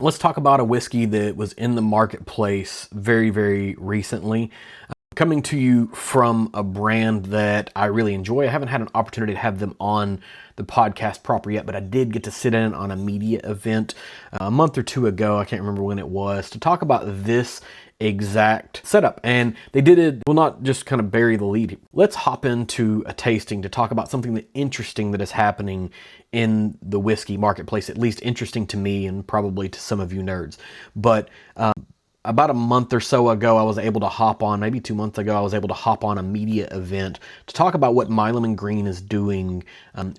Let's talk about a whiskey that was in the marketplace very, very recently. Coming to you from a brand that I really enjoy. I haven't had an opportunity to have them on the podcast proper yet, but I did get to sit in on a media event a month or two ago. I can't remember when it was, to talk about this exact setup. And they did it, well, not just kind of bury the lead. Let's hop into a tasting to talk about something that interesting that is happening in the whiskey marketplace, at least interesting to me and probably to some of you nerds. But about a month or so ago, I was able to hop on, maybe 2 months ago, I was able to hop on a media event to talk about what Milam and Greene is doing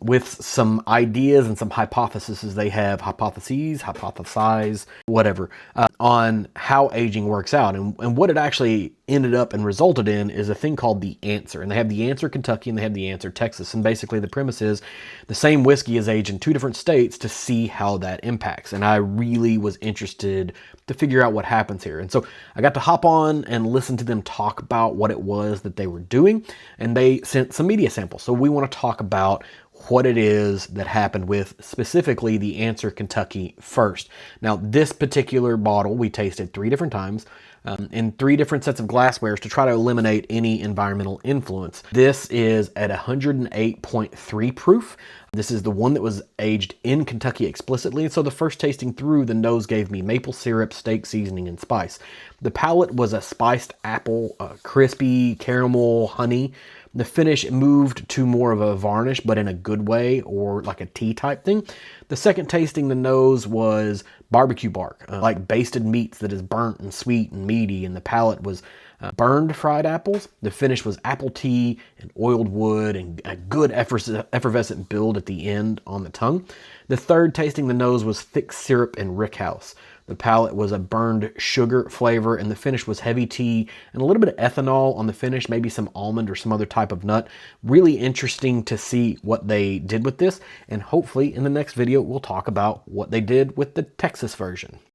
with some ideas and some hypotheses they have, hypothesize, whatever, on how aging works out. And what it actually ended up and resulted in is a thing called the Answer. And they have the Answer Kentucky and they have the Answer Texas. And basically the premise is the same whiskey is aged in two different states to see how that impacts. And I really was interested to figure out what happens here. And so I got to hop on and listen to them talk about what it was that they were doing. And they sent some media samples. So we want to talk about what it is that happened with specifically the Answer Kentucky first. Now, this particular bottle we tasted 3 different times in 3 different sets of glasswares to try to eliminate any environmental influence. This is at 108.3 proof. This is the one that was aged in Kentucky explicitly. And so the first tasting through, the nose gave me maple syrup, steak seasoning, and spice. The palate was a spiced apple, crispy caramel, honey. The finish moved to more of a varnish, but in a good way, or like a tea type thing. The second tasting, the nose was barbecue bark, like basted meats that is burnt and sweet and meaty, and the palate was burned fried apples. The finish was apple tea and oiled wood and a good effervescent build at the end on the tongue. The third tasting, the nose was thick syrup and rickhouse. The palate was a burned sugar flavor, and the finish was heavy tea and a little bit of ethanol on the finish, maybe some almond or some other type of nut. Really interesting to see what they did with this, and hopefully in the next video we'll talk about what they did with the Texas version.